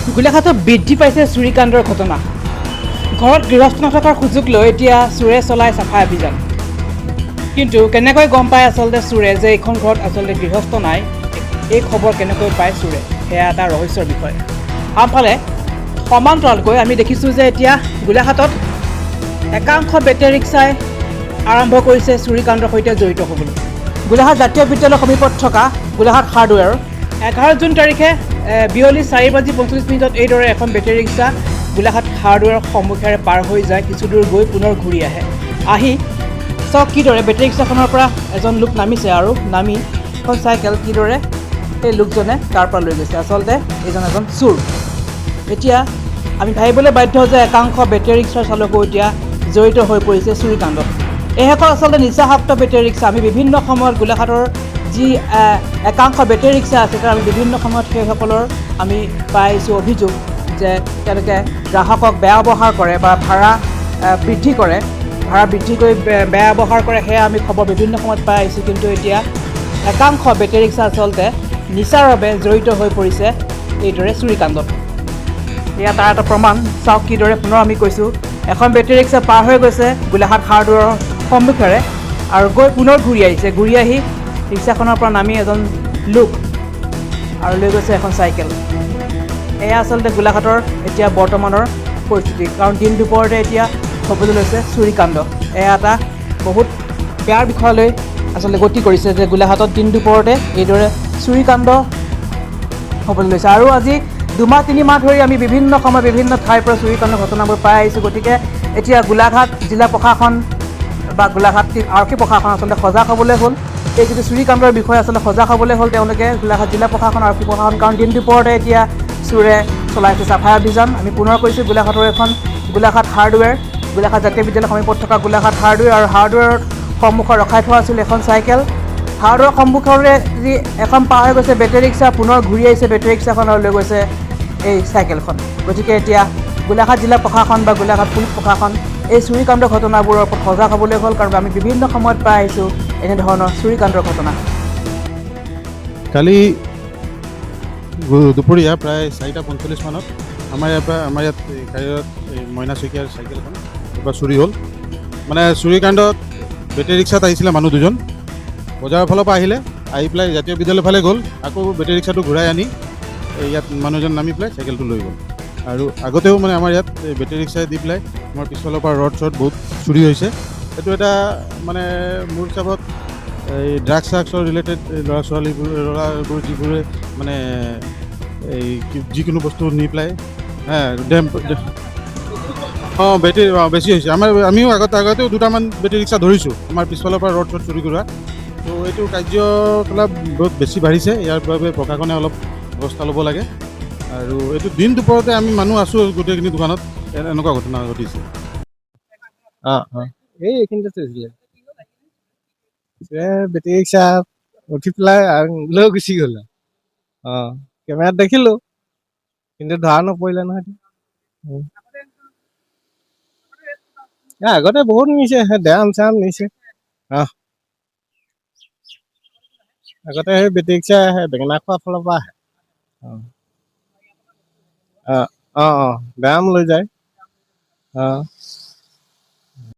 গোলাঘাটত বৃদ্ধি পাইছে চুৰিকাণ্ডৰ ঘটনা। ঘৰত গৃহস্থ নথকাৰ সুযোগ লৈ এতিয়া চোৰে চলাই চাফাই অভিযান। কিন্তু কেনেকৈ গম পায় আচলতে চোৰে যে এইখন ঘৰত আচলতে গৃহস্থ নাই, এই খবৰ কেনেকৈ পায় চোৰে, সেয়া এটা ৰহস্যৰ বিষয়। আনফালে সমান্তৰালকৈ আমি দেখিছোঁ যে এতিয়া গোলাঘাটত একাংশ বেটেৰী ৰিক্সাই আৰম্ভ কৰিছে চুৰিকাণ্ডৰ সৈতে জড়িত হ'বলৈ। গোলাঘাট জাতীয় বিদ্যালয়ৰ সমীপত থকা গোলাঘাট হাৰ্ডৱেৰ 11 জুন তাৰিখে বিয়লি 4:45 এইদৰে এখন বেটেৰী ৰিক্সা গোলাঘাট হাৰ্ডৱেৰৰ সন্মুখেৰে পাৰ হৈ যায়। কিছু দূৰ গৈ পুনৰ ঘূৰি আহি চাওক কিদৰে বেটেৰী ৰিক্সাখনৰ পৰা এজন লোক নামিছে আৰু নামি এখন চাইকেল কিদৰে সেই লোকজনে তাৰ পৰা লৈ গৈছে। আচলতে এইজন এজন চোৰ। এতিয়া আমি ভাবিবলৈ বাধ্য যে একাংশ বেটেৰী ৰিক্সাৰ চালকো এতিয়া জড়িত হৈ পৰিছে চুৰিকাণ্ডত। এইসকল আচলতে নিচাসক্ত বেটেৰী ৰিক্সা। আমি বিভিন্ন সময়ত গোলাঘাটৰ যি একাংশ বেটেৰী ৰিক্সা আছে তাৰ আমি বিভিন্ন সময়ত সেইসকলৰ আমি পাইছোঁ অভিযোগ যে তেওঁলোকে গ্ৰাহকক বেয়া ব্যৱহাৰ কৰে বা ভাড়া বৃদ্ধি কৰি বেয়া ব্যৱহাৰ কৰে, সেয়া আমি খবৰ বিভিন্ন সময়ত পাই আহিছোঁ। কিন্তু এতিয়া একাংশ বেটেৰী ৰিক্সা আচলতে নিচাৰ বাবে জড়িত হৈ পৰিছে এইদৰে চুৰিকাণ্ডত। এয়া তাৰ এটা প্ৰমাণ। চাওক কিদৰে পুনৰ আমি কৈছোঁ এখন বেটেৰী ৰিক্সা পাৰ হৈ গৈছে গোলাঘাট হাৰ্ডৱেৰৰ সন্মুখেৰে আৰু গৈ পুনৰ ঘূৰি আহিছে। ঘূৰি আহি ৰিক্সাখনৰ পৰা নামি এজন লোক আৰু লৈ গৈছে এখন চাইকেল। এয়া আচলতে গোলাঘাটৰ এতিয়া বৰ্তমানৰ পৰিস্থিতি। কাৰণ দিন দুপৰতে এতিয়া হ'বলৈ লৈছে চুৰিকাণ্ড। এয়া এটা বহুত বেয়া বিষয়লৈ আচলতে গতি কৰিছে যে গোলাঘাটত দিন দুপৰতে এইদৰে চুৰিকাণ্ড হ'বলৈ লৈছে। আৰু আজি 2-3 মাহ ধৰি আমি বিভিন্ন সময় বিভিন্ন ঠাইৰ পৰা চুৰিকাণ্ডৰ ঘটনাবোৰ পাই আহিছোঁ। গতিকে এতিয়া গোলাঘাট জিলা প্ৰশাসন বা গোলাঘাট আৰক্ষী প্ৰশাসন আচলতে সজাগ হ'বলৈ হ'ল। এই যিটো চুৰিকাণ্ডৰ বিষয়ে আচলতে সজাগ হ'বলৈ হ'ল তেওঁলোকে, গোলাঘাট জিলা প্ৰশাসন আৰক্ষী প্ৰশাসন। কাৰণ দিন দুপৰতে এতিয়া চোৰে চলাইছে চাফাই অভিযান। আমি পুনৰ কৈছোঁ গোলাঘাটৰ এখন গোলাঘাট হাৰ্ডৱেৰ, গোলাঘাট জাতীয় বিদ্যালয়ৰ সমীপত থকা গোলাঘাট হাৰ্ডৱেৰ আৰু হাৰ্ডৱেৰৰ সন্মুখত ৰখাই থোৱা আছিল এখন চাইকেল। হাৰ্ডৱেৰৰ সন্মুখৰে যি এখন পাৰ হৈ গৈছে বেটেৰী ৰিক্সা, পুনৰ ঘূৰি আহিছে বেটেৰী ৰিক্সাখন আৰু লৈ গৈছে এই চাইকেলখন। গতিকে এতিয়া গোলাঘাট জিলা প্ৰশাসন বা গোলাঘাট পুলিচ প্ৰশাসন এই চুৰিকাণ্ডৰ ঘটনাবোৰৰ ওপৰত সজাগ হ'বলৈ হ'ল। কাৰণ আমি বিভিন্ন সময়ত পাই আহিছোঁ এনেধৰণৰ চুৰিকাণ্ডৰ ঘটনা। কালি দুপৰীয়া প্ৰায় 4:45 মানত আমাৰ ইয়াত মইনা শইকীয়াৰ চাইকেলখন এবাৰ চুৰি হ'ল। মানে চুৰিকাণ্ডত বেটেৰী ৰিক্সাত আহিছিলে মানুহ দুজন, বজাৰৰ ফালৰ পৰা আহি পেলাই জাতীয় বিদ্যালয়ৰ ফালে গ'ল। আকৌ বেটেৰী ৰিক্সাটো ঘূৰাই আনি ইয়াত মানুহজন নামি পেলাই চাইকেলটো লৈ গ'ল। আৰু আগতেও মানে আমাৰ ইয়াত বেটেৰী ৰিক্সাই দি পেলাই আমাৰ পিছফালৰ পৰা ৰড বহুত চুৰি হৈছে। এইটো এটা মানে মোৰ হিচাপত এই ড্ৰাগছৰ ৰিলেটেড ল'ৰাবোৰ যিবোৰে মানে এই যিকোনো বস্তু নি পেলাই বেটেৰী বেছি হৈছে। আমিও আগতেও 2টামান বেটেৰী ৰিক্সা ধৰিছোঁ আমাৰ পিছফালৰ পৰা ৰড চুৰি কৰা। তো এইটো কাৰ্যকলাপ বহুত বেছি বাঢ়িছে। ইয়াৰ বাবে প্ৰশাসনে অলপ ব্যৱস্থা ল'ব লাগে। আৰু এইটো দিন দুপৰতে আমি মানুহ আছোঁ গোটেইখিনি দোকানত, এনেকুৱা ঘটনা ঘটিছে। এইখিনিতে থৈছিলে বেটেৰী ৰিক্সা উঠি পেলাই লৈ গুচি গ'ল। কেমেৰাত দেখিলোঁ কিন্তু ধৰা নপৰিলে নহয়। আগতে বহুত নিছে, ডেৰাম চেৰাম নিছে। আগতে সেই বেটেৰী ৰিক্সা বেঙেনা খোৱাৰ ফালৰ পৰা আহে। ডেৰাম লৈ যায়।